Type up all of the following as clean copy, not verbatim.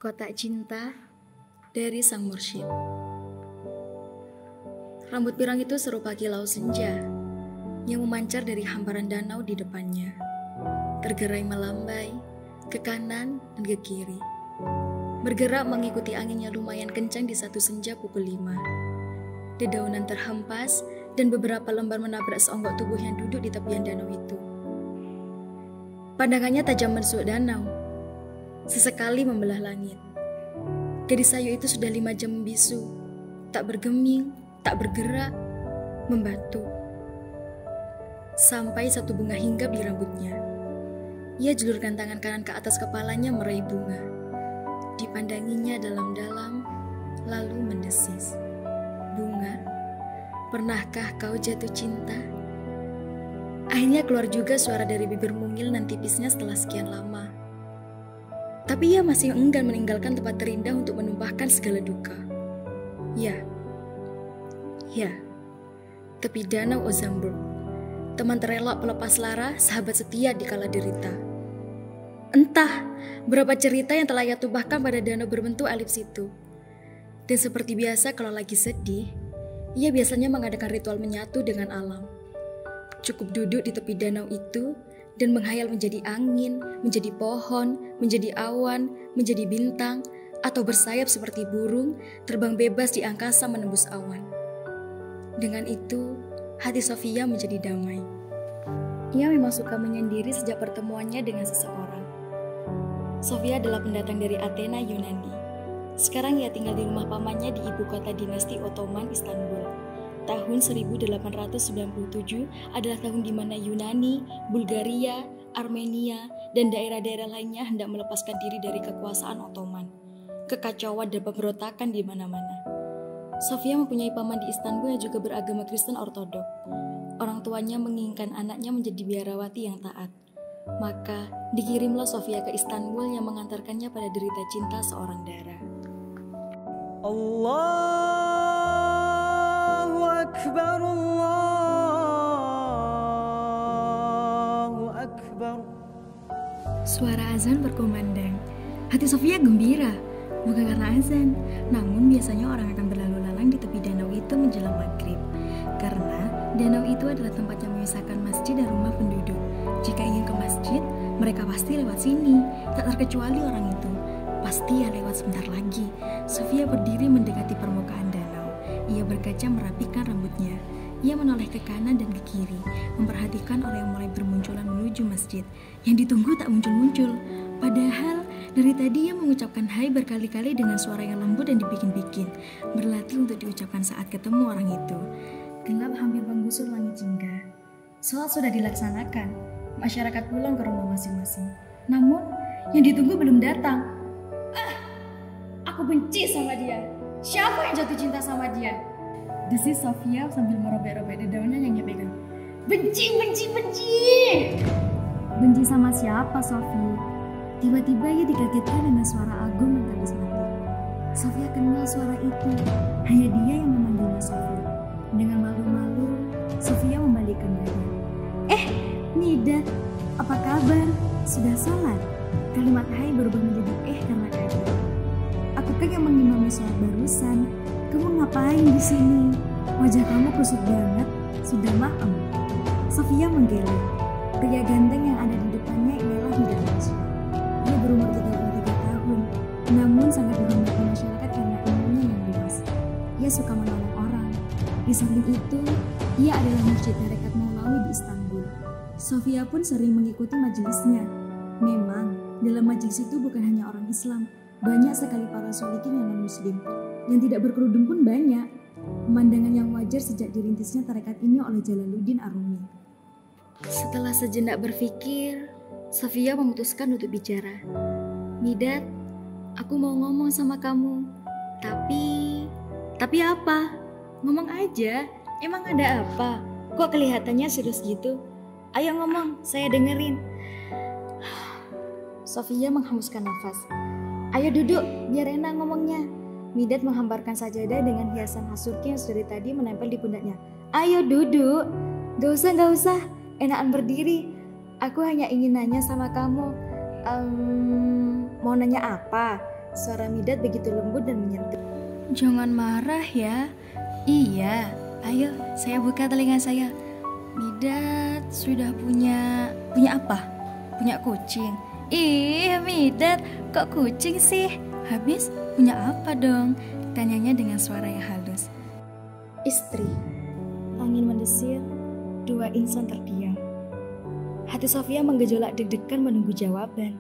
Kotak Cinta dari Sang Mursyid. Rambut pirang itu serupa kilau senja yang memancar dari hamparan danau di depannya, tergerai melambai ke kanan dan ke kiri, bergerak mengikuti anginnya lumayan kencang di satu senja pukul 5. Dedaunan terhempas dan beberapa lembar menabrak seonggok tubuh yang duduk di tepian danau itu. Pandangannya tajam mensuk danau, sesekali membelah langit. Gadis ayu itu sudah 5 jam membisu, tak bergeming, tak bergerak, membatu. Sampai satu bunga hinggap di rambutnya. Ia julurkan tangan kanan ke atas kepalanya meraih bunga. Dipandanginya dalam-dalam, lalu mendesis. Bunga, pernahkah kau jatuh cinta? Akhirnya keluar juga suara dari bibir mungil nan tipisnya setelah sekian lama. Tapi ia masih enggan meninggalkan tempat terindah untuk menumpahkan segala duka. Ya, tepi danau Ozamburg, teman terelak pelepas lara, sahabat setia di kala derita. Entah berapa cerita yang telah ia tumpahkan pada danau berbentuk elips itu. Dan seperti biasa kalau lagi sedih, ia biasanya mengadakan ritual menyatu dengan alam. Cukup duduk di tepi danau itu dan menghayal menjadi angin, menjadi pohon, menjadi awan, menjadi bintang, atau bersayap seperti burung, terbang bebas di angkasa menembus awan. Dengan itu, hati Sofia menjadi damai. Ia memang suka menyendiri sejak pertemuannya dengan seseorang. Sofia adalah pendatang dari Athena, Yunani. Sekarang ia tinggal di rumah pamannya di ibu kota dinasti Ottoman, Istanbul. Tahun 1897 adalah tahun di mana Yunani, Bulgaria, Armenia, dan daerah-daerah lainnya hendak melepaskan diri dari kekuasaan Ottoman. Kekacauan dan pemberontakan di mana-mana. Sofia mempunyai paman di Istanbul yang juga beragama Kristen Ortodok. Orang tuanya menginginkan anaknya menjadi biarawati yang taat. Maka dikirimlah Sofia ke Istanbul yang mengantarkannya pada derita cinta seorang dara. Allahu Akbar, Allahu Akbar. Suara azan berkumandang. Hati Sofia gembira, bukan karena azan, namun biasanya orang akan berlalu lalang di tepi danau itu menjelang maghrib. Karena danau itu adalah tempat yang memisahkan masjid dan rumah penduduk. Jika ingin ke masjid, mereka pasti lewat sini, tak terkecuali orang itu. Pasti ya lewat sebentar lagi. Sofia berdiri mendekati permukaan danau. Ia berkaca merapikan rambutnya. Ia menoleh ke kanan dan ke kiri, memperhatikan orang yang mulai bermunculan menuju masjid. Yang ditunggu tak muncul-muncul. Padahal dari tadi ia mengucapkan hai berkali-kali dengan suara yang lembut dan dibikin-bikin, berlatih untuk diucapkan saat ketemu orang itu. Gelap hampir menggusur langit jingga. Sholat sudah dilaksanakan. Masyarakat pulang ke rumah masing-masing. Namun yang ditunggu belum datang. Aku benci sama dia. Siapa yang jatuh cinta sama dia? Desis Sofia sambil merobek-robek dedaunan yang ia pegang. Benci. Benci sama siapa, Sofi? Tiba-tiba ia dikagetkan dengan suara agung yang habis mati. Sofia kenal suara itu. Hanya dia yang memanggilnya Sofi. Dengan malu-malu, Sofia membalikkan badan. Nida, apa kabar? Sudah sholat? Kalimat hai berubah menjadi karena kaget. Aku kan yang mengimami sholat barusan. Kamu ngapain di sini? Wajah kamu kusut banget. Sudah malam. Sofia menggeleng. Pria ganteng yang ada di depannya ialah Nida Nasya. Ia berumur 33 tahun, namun sangat dihormati masyarakat karena ilmunya yang luas. Ia suka menolong orang. Di samping itu, ia adalah mursyid tarekat Maulawi di Istanbul. Sofia pun sering mengikuti majelisnya. Memang, dalam majelis itu bukan hanya orang Islam, banyak sekali para sholikin yang non-muslim. Yang tidak berkerudung pun banyak. Pemandangan yang wajar sejak dirintisnya tarekat ini oleh Jalaluddin Arumi. Setelah sejenak berpikir, Sofia memutuskan untuk bicara. Midat, aku mau ngomong sama kamu. Tapi apa? Ngomong aja, emang ada apa? Kok kelihatannya serius gitu? Ayo ngomong, saya dengerin. Sofia menghembuskan nafas. Ayo duduk, biar enak ngomongnya. Midat menghamparkan sajadah dengan hiasan hasurki yang dari tadi menempel di pundaknya. Ayo duduk. Gak usah. Enakan berdiri. Aku hanya ingin nanya sama kamu. Mau nanya apa? Suara Midat begitu lembut dan menyentuh. Jangan marah ya. Iya, ayo saya buka telinga saya. Midat sudah punya apa? Punya kucing. Ih, Midat, kok kucing sih? Habis punya apa dong? Tanyanya dengan suara yang halus. Istri. Angin mendesir, dua insan terdiam. Hati Sofia menggejolak deg-degan menunggu jawaban.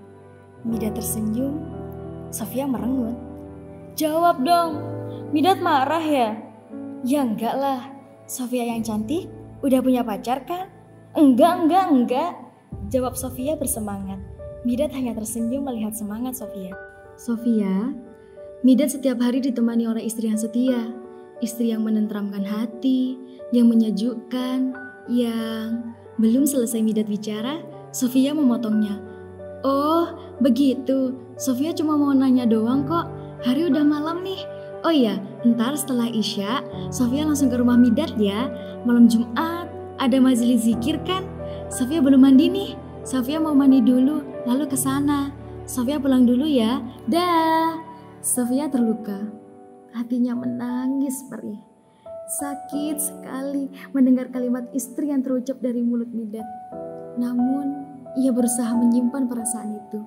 Midat tersenyum, Sofia merengut. Jawab dong, Midat marah ya? Ya enggak lah, Sofia yang cantik udah punya pacar kan? Enggak. Jawab Sofia bersemangat. Midat hanya tersenyum melihat semangat Sofia. Sofia, Midat setiap hari ditemani oleh istri yang setia. Istri yang menenteramkan hati, yang menyejukkan, yang... Belum selesai Midat bicara, Sofia memotongnya. Oh, begitu. Sofia cuma mau nanya doang kok. Hari udah malam nih. Oh iya, ntar setelah Isya, Sofia langsung ke rumah Midat ya. Malam Jumat, ada majelis zikir kan? Sofia belum mandi nih. Sofia mau mandi dulu, lalu ke sana. Sofia pulang dulu ya. Dah. Sofia terluka. Hatinya menangis perih. Sakit sekali mendengar kalimat istri yang terucap dari mulut Midat. Namun, ia berusaha menyimpan perasaan itu.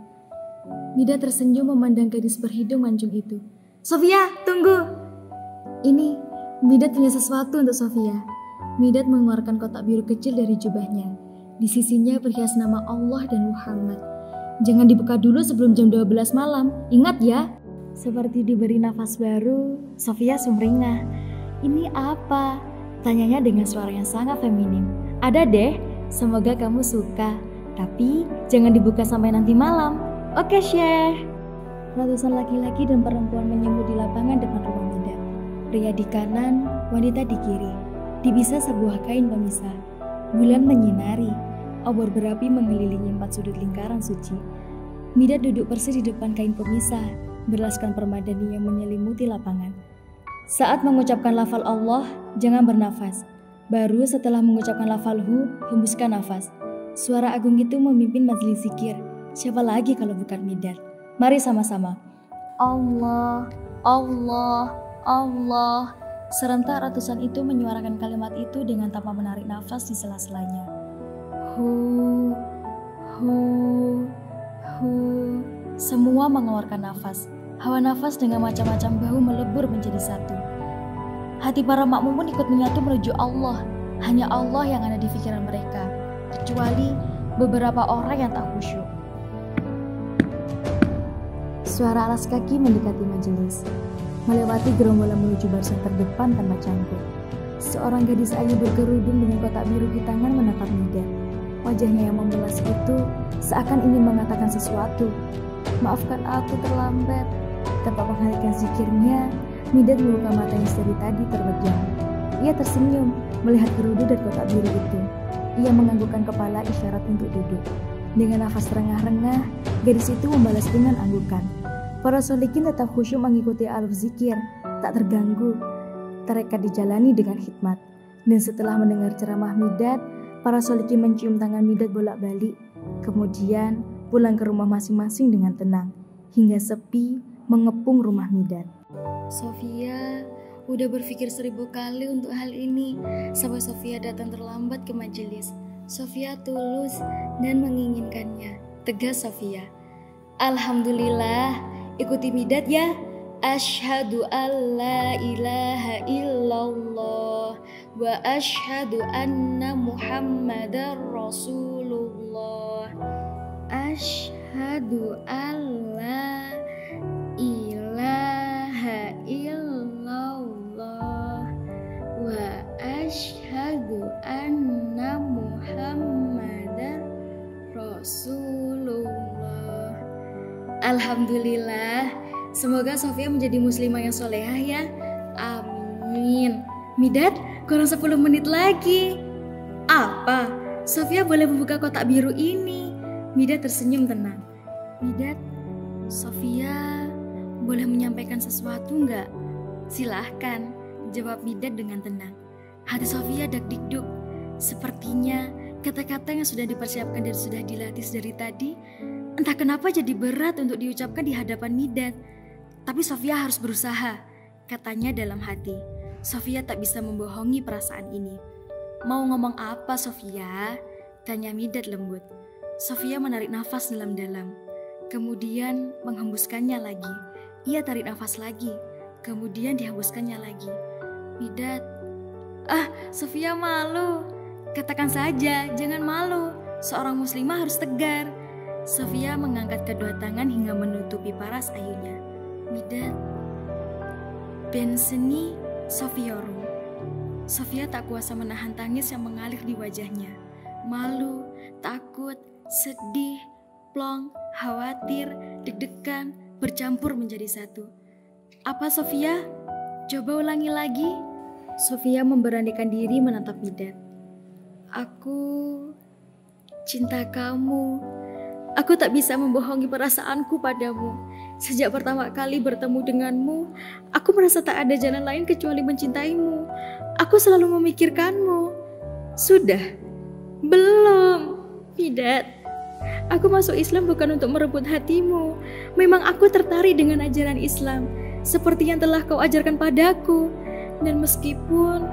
Midat tersenyum memandang gadis berhidung mancung itu. Sofia, tunggu! Ini, Midat punya sesuatu untuk Sofia. Midat mengeluarkan kotak biru kecil dari jubahnya. Di sisinya berhias nama Allah dan Muhammad. Jangan dibuka dulu sebelum jam 12 malam, ingat ya. Seperti diberi nafas baru, Sofia sumringah. Ini apa? Tanyanya dengan suara yang sangat feminim. Ada deh, semoga kamu suka. Tapi jangan dibuka sampai nanti malam. Oke, Syekh. Ratusan laki-laki dan perempuan menyambut di lapangan depan rumah Midat. Pria di kanan, wanita di kiri. Dipisah sebuah kain pemisah. Bulan menyinari. Obor berapi mengelilingi 4 sudut lingkaran suci. Midat duduk persis di depan kain pemisah, berlaskan permadani yang menyelimuti lapangan. Saat mengucapkan lafal Allah, jangan bernafas. Baru setelah mengucapkan lafal Hu, hembuskan nafas. Suara agung itu memimpin majelis zikir. Siapa lagi kalau bukan Midat? Mari sama-sama. Allah, Allah, Allah. Serentak ratusan itu menyuarakan kalimat itu dengan tanpa menarik nafas di sela-selanya. Hu, hu, hu. Semua mengeluarkan nafas. Hawa nafas dengan macam-macam bau melebur menjadi satu. Hati para makmum pun ikut menyatu menuju Allah. Hanya Allah yang ada di pikiran mereka, kecuali beberapa orang yang tak khusyuk. Suara alas kaki mendekati majelis, melewati gerombolan menuju barisan terdepan tanpa cangkul. Seorang gadis ayu berkerudung dengan kotak biru di tangan menatap Midat. Wajahnya yang membelas itu seakan ingin mengatakan sesuatu. Maafkan aku terlambat. Tanpa menghentikan zikirnya, Midat membuka matanya dari tadi terpejam. Ia tersenyum melihat kerudung dan kotak biru itu. Ia menganggukkan kepala isyarat untuk duduk. Dengan nafas rengah-rengah, gadis itu membalas dengan anggukan. Para sholikin tetap khusyuk mengikuti alur zikir, tak terganggu. Tarekat dijalani dengan hikmat. Dan setelah mendengar ceramah Midat, para sholikin mencium tangan Midat bolak-balik. Kemudian pulang ke rumah masing-masing dengan tenang, hingga sepi mengepung rumah Midat. Sofia udah berpikir 1000 kali untuk hal ini sampai Sofia datang terlambat ke majelis. Sofia tulus dan menginginkannya, tegas Sofia. Alhamdulillah, ikuti Midat ya. Asyhadu alla ilaha illallah wa asyhadu anna Muhammadar Rasulullah. Asyhadu alla ilaha illallah wa asyhadu anna Muhammadar Rasulullah. Alhamdulillah, semoga Sofia menjadi muslimah yang solehah ya. Amin. Midat, kurang 10 menit lagi. Apa? Sofia boleh membuka kotak biru ini. Midat tersenyum tenang. Midat, Sofia boleh menyampaikan sesuatu enggak? Silahkan, jawab Midat dengan tenang. Hati Sofia dak-dikduk. Sepertinya kata-kata yang sudah dipersiapkan dan sudah dilatih dari tadi, entah kenapa jadi berat untuk diucapkan di hadapan Midat. Tapi Sofia harus berusaha, katanya dalam hati. Sofia tak bisa membohongi perasaan ini. Mau ngomong apa Sofia? Tanya Midad lembut. Sofia menarik nafas dalam-dalam, kemudian menghembuskannya lagi. Ia tarik nafas lagi, kemudian dihembuskannya lagi. Midad, Sofia malu. Katakan saja, jangan malu. Seorang muslimah harus tegar. Sofia mengangkat kedua tangan hingga menutupi paras ayunya. Midad, ben seni Sofiorum. Sofia tak kuasa menahan tangis yang mengalir di wajahnya. Malu, takut, sedih, plong, khawatir, deg-degan, bercampur menjadi satu. Apa Sofia? Coba ulangi lagi. Sofia memberanikan diri menatap Midad. Aku cinta kamu. Aku tak bisa membohongi perasaanku padamu. Sejak pertama kali bertemu denganmu, aku merasa tak ada jalan lain kecuali mencintaimu. Aku selalu memikirkanmu. Sudah? Belum, Midad. Aku masuk Islam bukan untuk merebut hatimu. Memang aku tertarik dengan ajaran Islam, seperti yang telah kau ajarkan padaku. Dan meskipun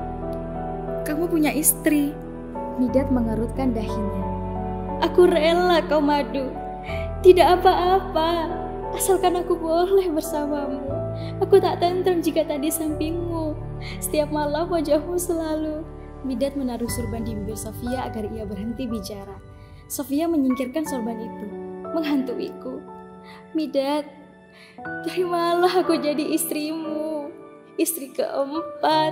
kamu punya istri, Midad mengerutkan dahinya. Aku rela kau madu. Tidak apa-apa, asalkan aku boleh bersamamu. Aku tak tentram jika tak di sampingmu. Setiap malam wajahmu selalu. Midad menaruh sorban di bibir Sofia agar ia berhenti bicara. Sofia menyingkirkan sorban itu, menghantuiku. Midad, terimalah aku jadi istrimu. Istri keempat,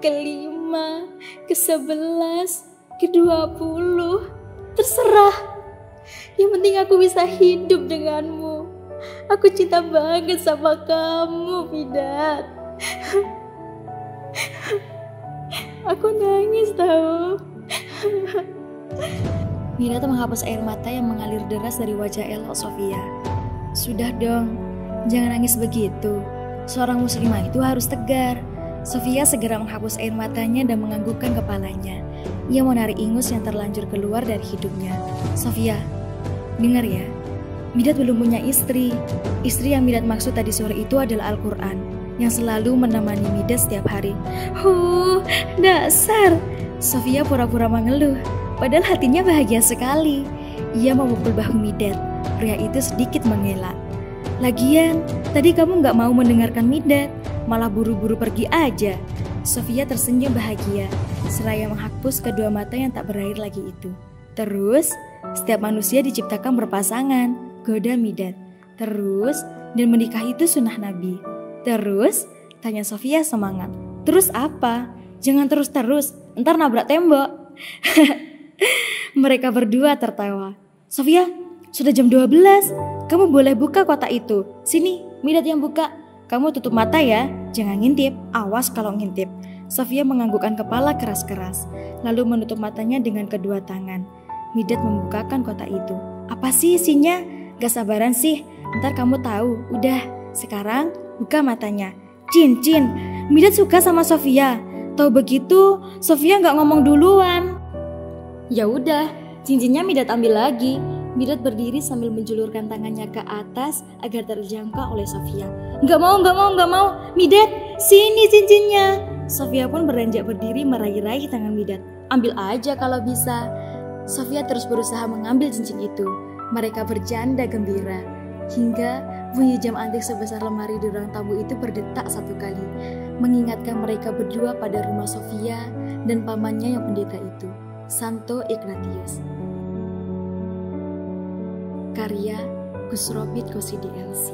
kelima, ke-11, ke-20. Terserah. Yang penting aku bisa hidup denganmu. Aku cinta banget sama kamu, Midad. Aku nangis tahu. Midad menghapus air mata yang mengalir deras dari wajah elok Sofia. Sudah dong, jangan nangis begitu. Seorang muslimah itu harus tegar. Sofia segera menghapus air matanya dan menganggukkan kepalanya. Ia menarik ingus yang terlanjur keluar dari hidungnya. Sofia, dengar ya. Midad belum punya istri. Istri yang Midad maksud tadi sore itu adalah Al-Quran, yang selalu menemani Midad setiap hari. Dasar. Sofia pura-pura mengeluh, padahal hatinya bahagia sekali. Ia memukul bahu Midad. Pria itu sedikit mengelak. Lagian, tadi kamu gak mau mendengarkan Midad, malah buru-buru pergi aja. Sofia tersenyum bahagia, seraya menghapus kedua mata yang tak berair lagi itu. Terus, setiap manusia diciptakan berpasangan, goda Midad. Terus, dan menikah itu sunnah Nabi. Terus, tanya Sofia semangat. Terus apa? Jangan terus-terus, ntar nabrak tembok. Mereka berdua tertawa. Sofia, sudah jam 12. Kamu boleh buka kotak itu. Sini, Midad yang buka. Kamu tutup mata ya, jangan ngintip. Awas kalau ngintip. Sofia menganggukkan kepala keras-keras, lalu menutup matanya dengan kedua tangan. Midad membukakan kotak itu. Apa sih isinya? Gak sabaran sih, ntar kamu tahu. Udah, sekarang buka matanya. Cincin, Midad suka sama Sofia. Tahu begitu, Sofia gak ngomong duluan. Ya udah, cincinnya Midad ambil lagi. Midad berdiri sambil menjulurkan tangannya ke atas agar terjangkau oleh Sofia. Gak mau. Midad, sini cincinnya. Sofia pun beranjak berdiri meraih-raih tangan Midad. Ambil aja kalau bisa. Sofia terus berusaha mengambil cincin itu. Mereka bercanda gembira. Hingga bunyi jam antik sebesar lemari di ruang tamu itu berdetak satu kali, mengingatkan mereka berdua pada rumah Sofia dan pamannya yang pendeta itu, Santo Ignatius. Karya Gus Robit Kosidi LC.